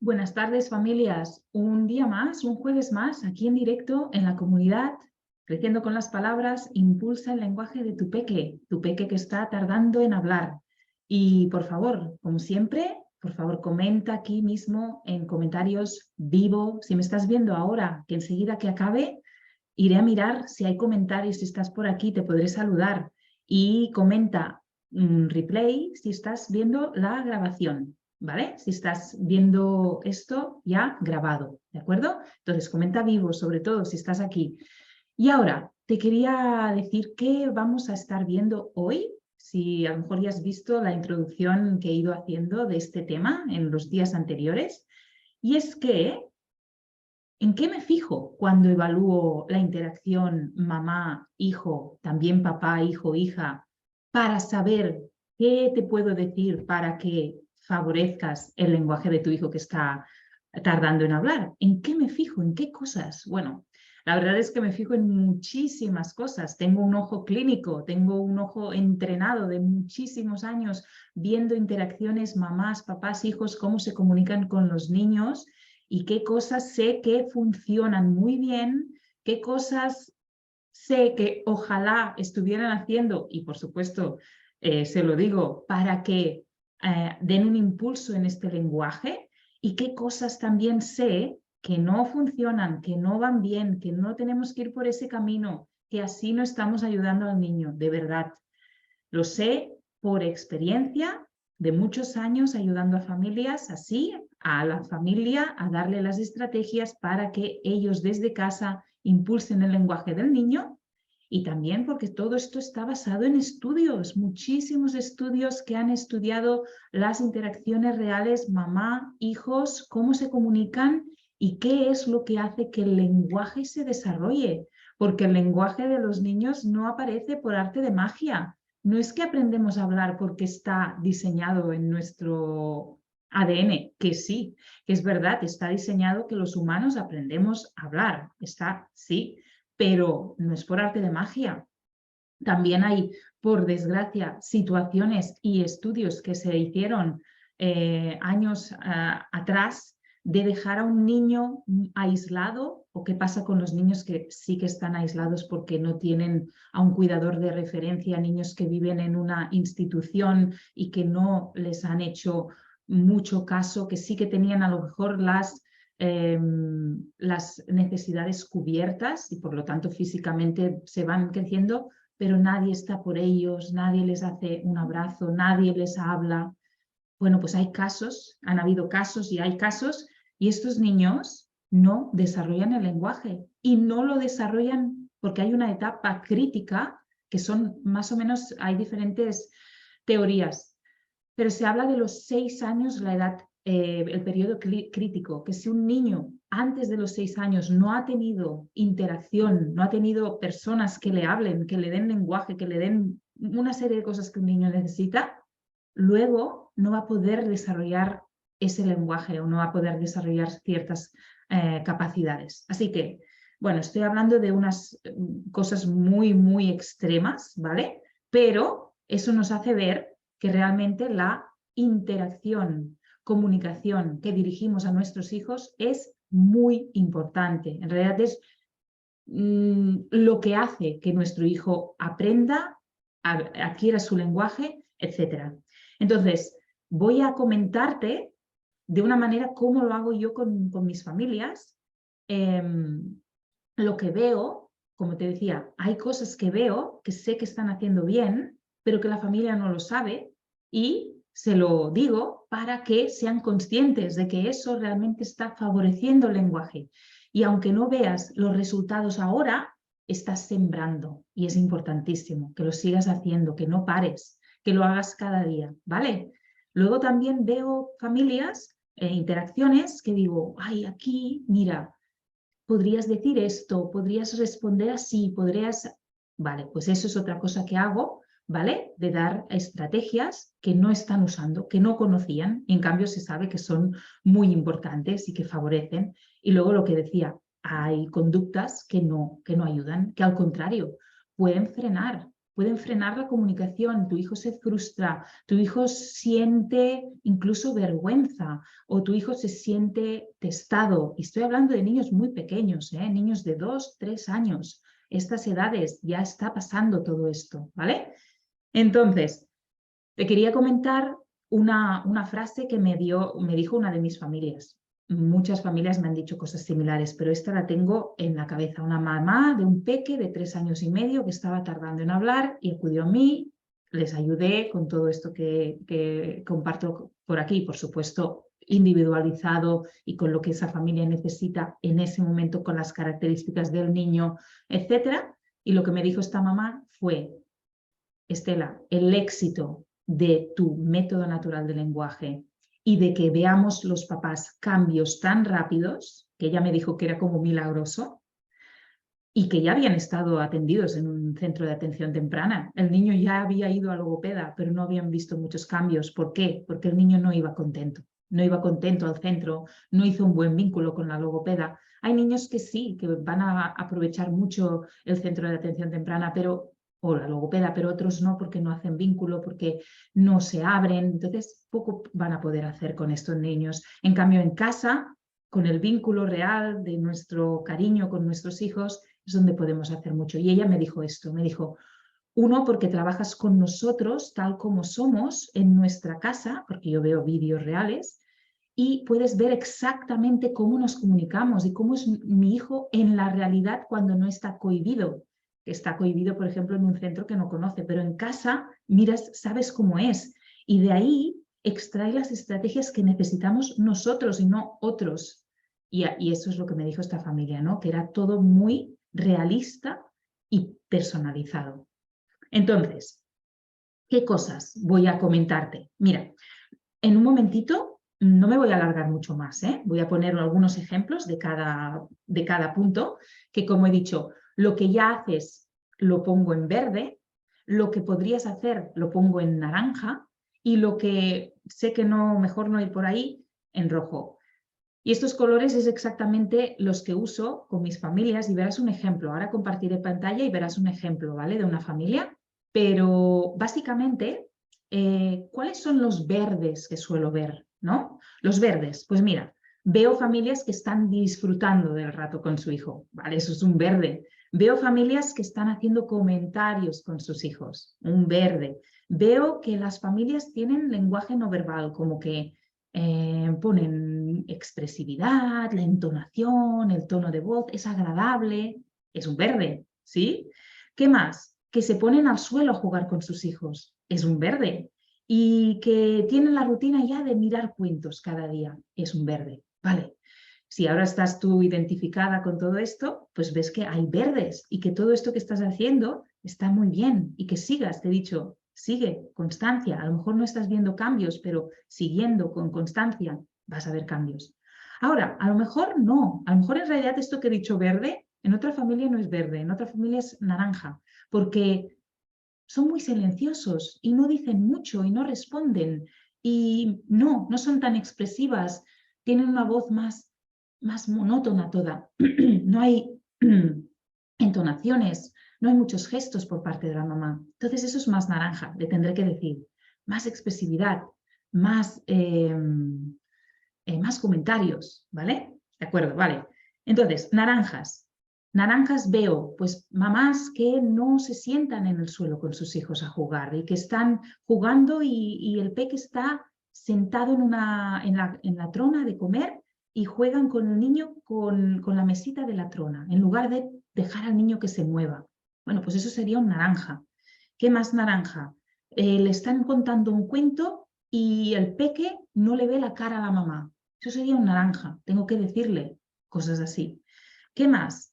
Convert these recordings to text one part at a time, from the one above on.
Buenas tardes, familias. Un día más, un jueves más, aquí en directo en la comunidad, Creciendo con las Palabras, impulsa el lenguaje de tu peque que está tardando en hablar. Y por favor, como siempre, por favor, comenta aquí mismo en comentarios vivo. Si me estás viendo ahora, que enseguida que acabe, iré a mirar si hay comentarios. Si estás por aquí, te podré saludar. Y comenta replay si estás viendo la grabación. ¿Vale? Si estás viendo esto ya grabado, ¿de acuerdo? Entonces, comenta vivo, sobre todo si estás aquí. Y ahora, te quería decir qué vamos a estar viendo hoy, si a lo mejor ya has visto la introducción que he ido haciendo de este tema en los días anteriores, y es que, ¿en qué me fijo cuando evalúo la interacción mamá-hijo, también papá-hijo-hija, para saber qué te puedo decir para que favorezcas el lenguaje de tu hijo que está tardando en hablar? ¿En qué me fijo? ¿En qué cosas? Bueno, la verdad es que me fijo en muchísimas cosas. Tengo un ojo clínico, tengo un ojo entrenado de muchísimos años viendo interacciones mamás, papás, hijos, cómo se comunican con los niños y qué cosas sé que funcionan muy bien, qué cosas sé que ojalá estuvieran haciendo, y por supuesto se lo digo, para que den un impulso en este lenguaje, y qué cosas también sé que no funcionan, que no van bien, que no tenemos que ir por ese camino, que así no estamos ayudando al niño, de verdad. Lo sé por experiencia de muchos años ayudando a familias así, a la familia, a darle las estrategias para que ellos desde casa impulsen el lenguaje del niño, y también porque todo esto está basado en estudios, muchísimos estudios que han estudiado las interacciones reales mamá-hijos, cómo se comunican y qué es lo que hace que el lenguaje se desarrolle, porque el lenguaje de los niños no aparece por arte de magia. No es que aprendemos a hablar porque está diseñado en nuestro ADN, que sí, que es verdad, está diseñado que los humanos aprendemos a hablar, está, sí, pero no es por arte de magia. También hay, por desgracia, situaciones y estudios que se hicieron años atrás de dejar a un niño aislado, o qué pasa con los niños que sí que están aislados porque no tienen a un cuidador de referencia, niños que viven en una institución y que no les han hecho mucho caso, que sí que tenían a lo mejor las necesidades cubiertas y por lo tanto físicamente se van creciendo, pero nadie está por ellos, nadie les hace un abrazo, nadie les habla. Bueno, pues hay casos, han habido casos y hay casos, y estos niños no desarrollan el lenguaje y no lo desarrollan porque hay una etapa crítica que son más o menos, hay diferentes teorías, pero se habla de los 6 años, la edad, el periodo crítico, que si un niño antes de los 6 años no ha tenido interacción, no ha tenido personas que le hablen, que le den lenguaje, que le den una serie de cosas que un niño necesita, luego no va a poder desarrollar ese lenguaje o no va a poder desarrollar ciertas capacidades. Así que, bueno, estoy hablando de unas cosas muy, muy extremas, ¿vale? Pero eso nos hace ver que realmente la interacción, comunicación que dirigimos a nuestros hijos es muy importante. En realidad es lo que hace que nuestro hijo aprenda, adquiera su lenguaje, etc. Entonces, voy a comentarte de una manera cómo lo hago yo con mis familias. Lo que veo, como te decía, hay cosas que veo que sé que están haciendo bien, pero que la familia no lo sabe, y se lo digo para que sean conscientes de que eso realmente está favoreciendo el lenguaje. Y aunque no veas los resultados ahora, estás sembrando, y es importantísimo que lo sigas haciendo, que no pares, que lo hagas cada día, ¿vale? Luego también veo familias, interacciones que digo, ay, aquí, mira, podrías decir esto, podrías responder así, podrías... Vale, pues eso es otra cosa que hago, ¿vale? De dar estrategias que no están usando, que no conocían, y en cambio se sabe que son muy importantes y que favorecen. Y luego lo que decía, hay conductas que no ayudan, que al contrario, pueden frenar. pueden frenar la comunicación, tu hijo se frustra, tu hijo siente incluso vergüenza o tu hijo se siente testado. Y estoy hablando de niños muy pequeños, niños de 2, 3 años. Estas edades ya está pasando todo esto, ¿vale? Entonces, te quería comentar una frase que me dijo una de mis familias. Muchas familias me han dicho cosas similares, pero esta la tengo en la cabeza. Una mamá de un peque de 3 años y medio que estaba tardando en hablar y acudió a mí, les ayudé con todo esto que comparto por aquí, por supuesto, individualizado y con lo que esa familia necesita en ese momento, con las características del niño, etc. Y lo que me dijo esta mamá fue: Estela, el éxito de tu método natural de lenguaje y de que veamos los papás cambios tan rápidos, que ella me dijo que era como milagroso, y que ya habían estado atendidos en un centro de atención temprana. El niño ya había ido a logopeda, pero no habían visto muchos cambios. ¿Por qué? Porque el niño no iba contento. No iba contento al centro, no hizo un buen vínculo con la logopeda. Hay niños que sí, que van a aprovechar mucho el centro de atención temprana, o la logopeda, pero otros no, porque no hacen vínculo, porque no se abren. Entonces, poco van a poder hacer con estos niños. En cambio, en casa, con el vínculo real de nuestro cariño con nuestros hijos, es donde podemos hacer mucho. Y ella me dijo esto, me dijo: uno, porque trabajas con nosotros tal como somos en nuestra casa, porque yo veo vídeos reales, y puedes ver exactamente cómo nos comunicamos y cómo es mi hijo en la realidad cuando no está cohibido. Está cohibido, por ejemplo, en un centro que no conoce, pero en casa miras, sabes cómo es. Y de ahí extrae las estrategias que necesitamos nosotros y no otros. Y eso es lo que me dijo esta familia, ¿no? Que era todo muy realista y personalizado. Entonces, ¿qué cosas voy a comentarte? Mira, en un momentito no me voy a alargar mucho más, ¿eh? Voy a poner algunos ejemplos de cada punto, que como he dicho, lo que ya haces lo pongo en verde, lo que podrías hacer lo pongo en naranja y lo que sé que no, mejor no ir por ahí, en rojo. Y estos colores es exactamente los que uso con mis familias y verás un ejemplo. Ahora compartiré pantalla y verás un ejemplo, ¿vale? De una familia. Pero básicamente, ¿cuáles son los verdes que suelo ver, ¿no? Los verdes, pues mira, veo familias que están disfrutando del rato con su hijo, ¿vale? Eso es un verde. Veo familias que están haciendo comentarios con sus hijos, un verde. Veo que las familias tienen lenguaje no verbal, como que ponen expresividad, la entonación, el tono de voz, es agradable, es un verde, ¿sí? ¿Qué más? Que se ponen al suelo a jugar con sus hijos, es un verde. Y que tienen la rutina ya de mirar cuentos cada día, es un verde, ¿vale? Si ahora estás tú identificada con todo esto, pues ves que hay verdes y que todo esto que estás haciendo está muy bien y que sigas, te he dicho, sigue, constancia. A lo mejor no estás viendo cambios, pero siguiendo con constancia vas a ver cambios. Ahora, a lo mejor no, a lo mejor en realidad esto que he dicho verde, en otra familia no es verde, en otra familia es naranja, porque son muy silenciosos y no dicen mucho y no responden y no son tan expresivas, tienen una voz más monótona toda, no hay entonaciones, no hay muchos gestos por parte de la mamá. Entonces eso es más naranja, le tendré que decir, más expresividad, más, más comentarios, ¿vale? De acuerdo, vale. Entonces, naranjas. Naranjas veo, pues mamás que no se sientan en el suelo con sus hijos a jugar y que están jugando y el peque está sentado en la trona de comer y juegan con el niño con la mesita de la trona, en lugar de dejar al niño que se mueva. Bueno, pues eso sería un naranja. ¿Qué más naranja? Le están contando un cuento y el peque no le ve la cara a la mamá. Eso sería un naranja, tengo que decirle cosas así. ¿Qué más?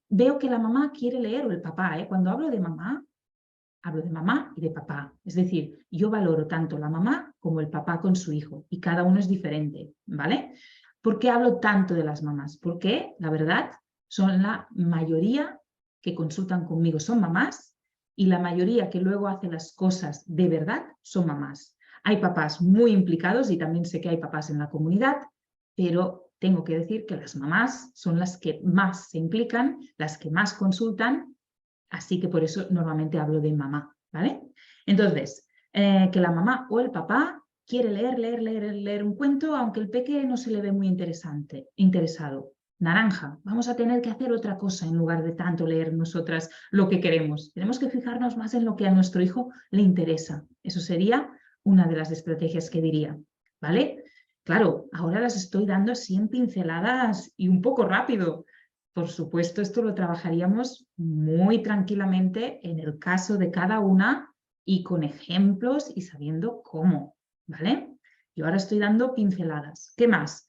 Veo que la mamá quiere leer, o el papá, cuando hablo de mamá y de papá. Es decir, yo valoro tanto la mamá como el papá con su hijo y cada uno es diferente, ¿vale? ¿Por qué hablo tanto de las mamás? Porque, la verdad, son la mayoría que consultan conmigo son mamás y la mayoría que luego hace las cosas de verdad son mamás. Hay papás muy implicados y también sé que hay papás en la comunidad, pero tengo que decir que las mamás son las que más se implican, las que más consultan, Así que por eso normalmente hablo de mamá, ¿vale? Entonces, que la mamá o el papá quiere leer un cuento, aunque el peque no se le ve muy interesado. Naranja, vamos a tener que hacer otra cosa en lugar de tanto leer nosotras lo que queremos. Tenemos que fijarnos más en lo que a nuestro hijo le interesa. Eso sería una de las estrategias que diría, ¿vale? Claro, ahora las estoy dando así en pinceladas y un poco rápido. Por supuesto, esto lo trabajaríamos muy tranquilamente en el caso de cada una y con ejemplos y sabiendo cómo, ¿vale? Yo ahora estoy dando pinceladas. ¿Qué más?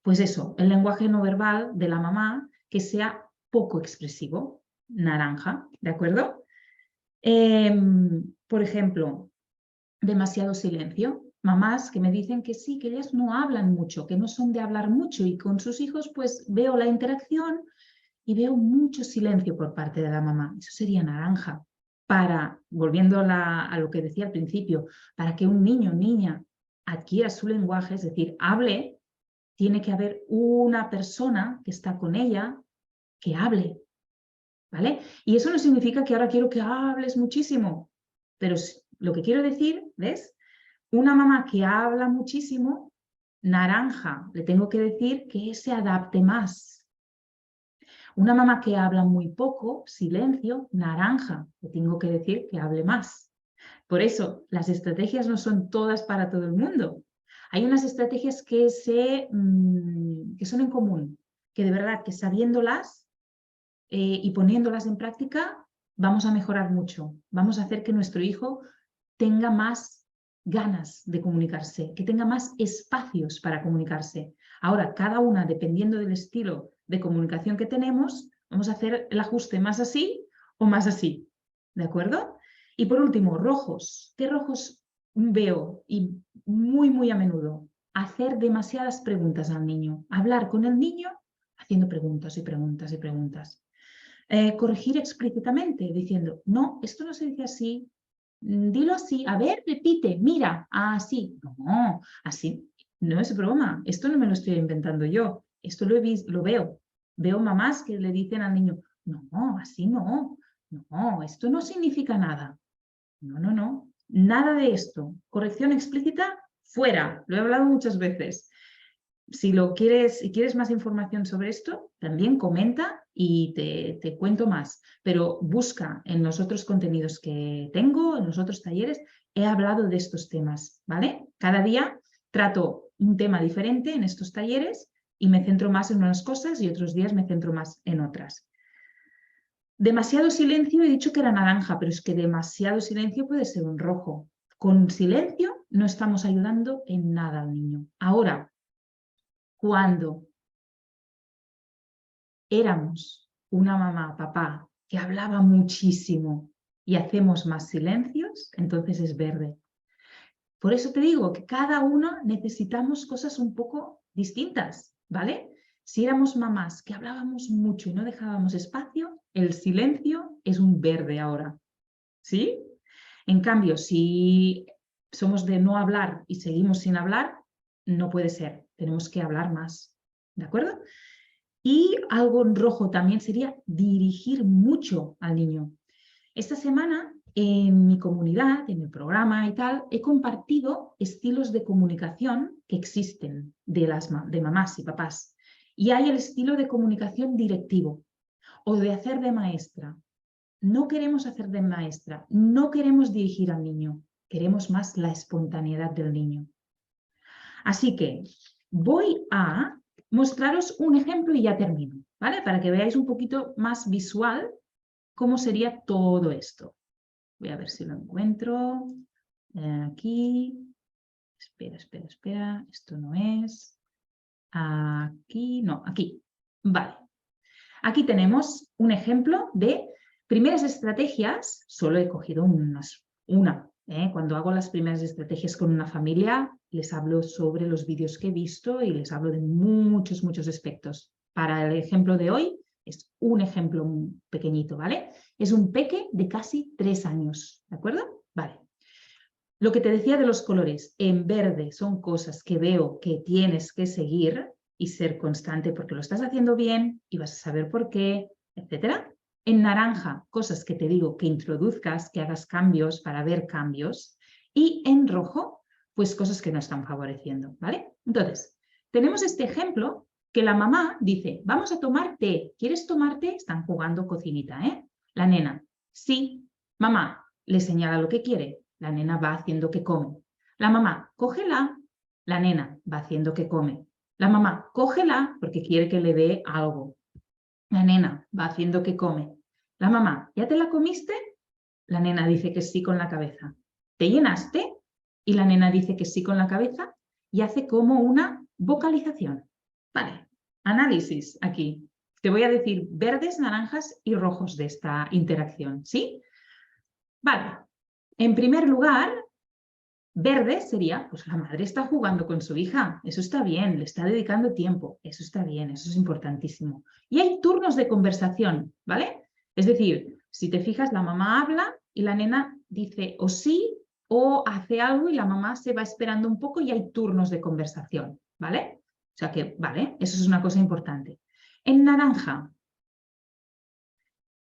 Pues eso, el lenguaje no verbal de la mamá que sea poco expresivo, naranja, ¿de acuerdo? Por ejemplo, demasiado silencio. Mamás que me dicen que sí, que ellas no hablan mucho, que no son de hablar mucho y con sus hijos pues veo la interacción y veo mucho silencio por parte de la mamá. Eso sería naranja. Volviendo a lo que decía al principio, para que un niño o niña adquiera su lenguaje, es decir, hable, tiene que haber una persona que está con ella que hable, ¿vale? Y eso no significa que ahora quiero que hables muchísimo, pero lo que quiero decir, ¿ves? Una mamá que habla muchísimo, naranja, le tengo que decir que se adapte más. Una mamá que habla muy poco, silencio, naranja, le tengo que decir que hable más. Por eso, las estrategias no son todas para todo el mundo. Hay unas estrategias que son en común, que de verdad que sabiéndolas y poniéndolas en práctica, vamos a mejorar mucho. Vamos a hacer que nuestro hijo tenga más ganas de comunicarse, que tenga más espacios para comunicarse. Ahora, cada una, dependiendo del estilo de comunicación que tenemos, vamos a hacer el ajuste más así o más así. ¿De acuerdo? Y por último, rojos. ¿Qué rojos veo? Y muy a menudo. Hacer demasiadas preguntas al niño. Hablar con el niño haciendo preguntas y preguntas y preguntas. Corregir explícitamente, diciendo, no, esto no se dice así, dilo así, a ver, repite, mira, así. No, así no es broma, esto no me lo estoy inventando yo, esto lo veo. Veo mamás que le dicen al niño, no, así no, no, esto no significa nada. No, nada de esto. Corrección explícita, fuera, lo he hablado muchas veces. Si quieres más información sobre esto, también comenta y te cuento más. Pero busca en los otros contenidos que tengo, en los otros talleres, he hablado de estos temas, ¿vale? Cada día trato un tema diferente en estos talleres y me centro más en unas cosas y otros días me centro más en otras. Demasiado silencio, he dicho que era naranja, pero es que demasiado silencio puede ser un rojo. Con silencio no estamos ayudando en nada al niño. Ahora, cuando éramos una mamá, papá, que hablaba muchísimo y hacemos más silencios, entonces es verde. Por eso te digo que cada uno necesitamos cosas un poco distintas, ¿vale? Si éramos mamás que hablábamos mucho y no dejábamos espacio, el silencio es un verde ahora, ¿sí? En cambio, si somos de no hablar y seguimos sin hablar, no puede ser, tenemos que hablar más, ¿de acuerdo? Y algo en rojo también sería dirigir mucho al niño. Esta semana en mi comunidad, en el programa y tal, he compartido estilos de comunicación que existen de mamás y papás. Y hay el estilo de comunicación directivo o de hacer de maestra. No queremos hacer de maestra, no queremos dirigir al niño, queremos más la espontaneidad del niño. Así que voy a mostraros un ejemplo y ya termino, ¿vale? Para que veáis un poquito más visual cómo sería todo esto. Voy a ver si lo encuentro. Aquí. Espera. Esto no es. Aquí, no, aquí. Vale. Aquí tenemos un ejemplo de primeras estrategias. Solo he cogido una. Cuando hago las primeras estrategias con una familia, les hablo sobre los vídeos que he visto y les hablo de muchos aspectos. Para el ejemplo de hoy, es un ejemplo pequeñito, ¿vale? Es un peque de casi 3 años, ¿de acuerdo? Vale. Lo que te decía de los colores, en verde son cosas que veo que tienes que seguir y ser constante porque lo estás haciendo bien y vas a saber por qué, etcétera. En naranja, cosas que te digo que introduzcas, que hagas cambios para ver cambios. Y en rojo, pues cosas que no están favoreciendo, ¿vale? Entonces, tenemos este ejemplo que la mamá dice, vamos a tomar té. ¿Quieres tomar té? Están jugando cocinita, ¿eh? La nena, sí. Mamá, le señala lo que quiere. La nena va haciendo que come. La mamá, cógela. La nena va haciendo que come. La mamá, cógela porque quiere que le dé algo. La nena va haciendo que come. La mamá, ¿ya te la comiste? La nena dice que sí con la cabeza. ¿Te llenaste? Y la nena dice que sí con la cabeza y hace como una vocalización. Vale, análisis aquí. Te voy a decir verdes, naranjas y rojos de esta interacción, ¿sí? Vale, en primer lugar, verde sería, pues la madre está jugando con su hija, eso está bien, le está dedicando tiempo, eso está bien, eso es importantísimo. Y hay turnos de conversación, ¿vale? Es decir, si te fijas, la mamá habla y la nena dice o sí o hace algo y la mamá se va esperando un poco y hay turnos de conversación, ¿vale? O sea que, vale, eso es una cosa importante. En naranja,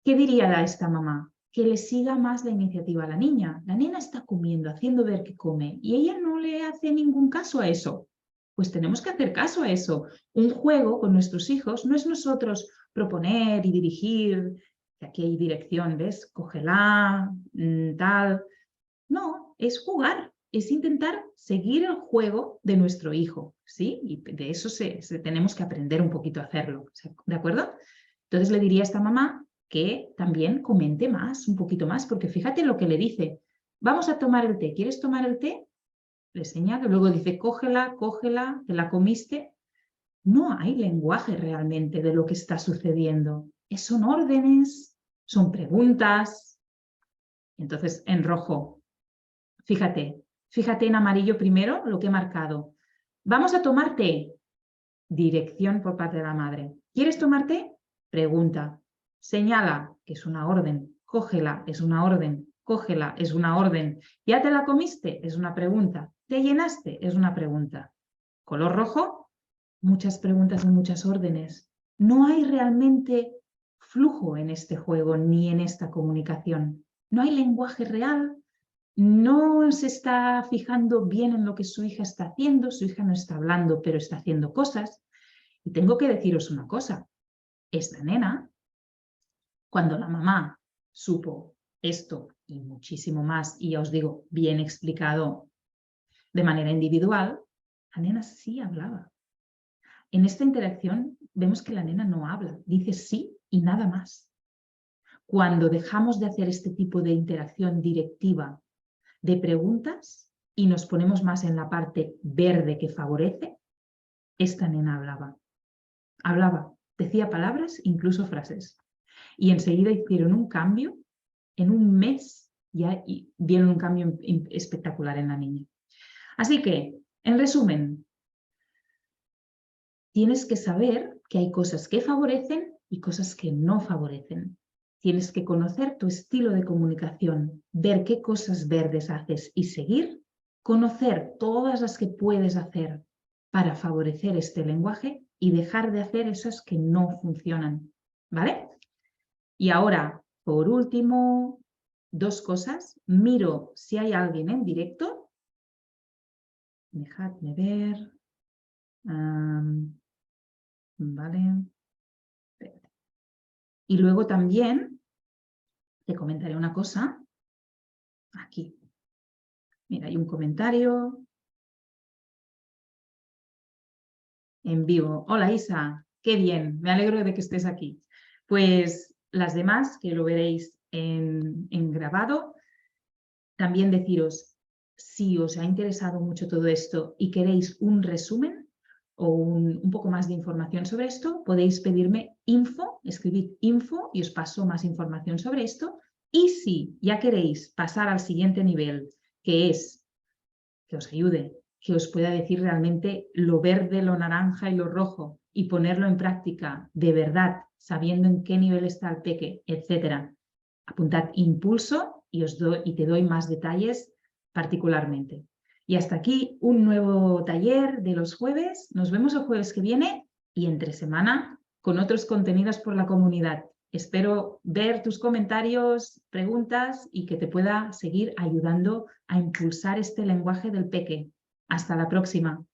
¿qué diría esta mamá? Que le siga más la iniciativa a la niña. La nena está comiendo, haciendo ver que come y ella no le hace ningún caso a eso. Pues tenemos que hacer caso a eso. Un juego con nuestros hijos no es nosotros proponer y dirigir, que aquí hay dirección, ¿ves? Cógela, tal. No, es jugar, es intentar seguir el juego de nuestro hijo, ¿sí? Y de eso tenemos que aprender un poquito a hacerlo, ¿de acuerdo? Entonces le diría a esta mamá que también comente más, un poquito más, porque fíjate lo que le dice. Vamos a tomar el té. ¿Quieres tomar el té? Le señala, luego dice, cógela, cógela, ¿te la comiste? No hay lenguaje realmente de lo que está sucediendo. Son órdenes, son preguntas. Entonces, en rojo, fíjate en amarillo primero lo que he marcado. Vamos a tomar té. Dirección por parte de la madre. ¿Quieres tomar té? Pregunta. Señala, que es una orden. Cógela, es una orden. Cógela, es una orden. ¿Ya te la comiste? Es una pregunta. ¿Te llenaste? Es una pregunta. Color rojo, muchas preguntas y muchas órdenes. No hay realmente flujo en este juego ni en esta comunicación. No hay lenguaje real. No se está fijando bien en lo que su hija está haciendo. Su hija no está hablando, pero está haciendo cosas. Y tengo que deciros una cosa, esta nena, cuando la mamá supo esto y muchísimo más, y ya os digo, bien explicado de manera individual, la nena sí hablaba. En esta interacción vemos que la nena no habla, dice sí y nada más. Cuando dejamos de hacer este tipo de interacción directiva de preguntas y nos ponemos más en la parte verde que favorece, esta nena hablaba, decía palabras, incluso frases. Y enseguida hicieron un cambio, en un mes ya vieron un cambio espectacular en la niña. Así que, en resumen, tienes que saber que hay cosas que favorecen y cosas que no favorecen. Tienes que conocer tu estilo de comunicación, ver qué cosas verdes haces y seguir, conocer todas las que puedes hacer para favorecer este lenguaje y dejar de hacer esas que no funcionan, ¿vale? Y ahora, por último, dos cosas. Miro si hay alguien en directo. Dejadme ver. Vale. Y luego también te comentaré una cosa. Aquí. Mira, hay un comentario en vivo. Hola Isa, qué bien, me alegro de que estés aquí. Pues las demás, que lo veréis en grabado, también deciros, si os ha interesado mucho todo esto y queréis un resumen o un poco más de información sobre esto, podéis pedirme info, escribid info y os paso más información sobre esto. Y si ya queréis pasar al siguiente nivel, que es que os ayude, que os pueda decir realmente lo verde, lo naranja y lo rojo y ponerlo en práctica de verdad, sabiendo en qué nivel está el peque, etc. Apuntad impulso y te doy más detalles particularmente. Y hasta aquí un nuevo taller de los jueves. Nos vemos el jueves que viene y entre semana con otros contenidos por la comunidad. Espero ver tus comentarios, preguntas y que te pueda seguir ayudando a impulsar este lenguaje del peque. Hasta la próxima.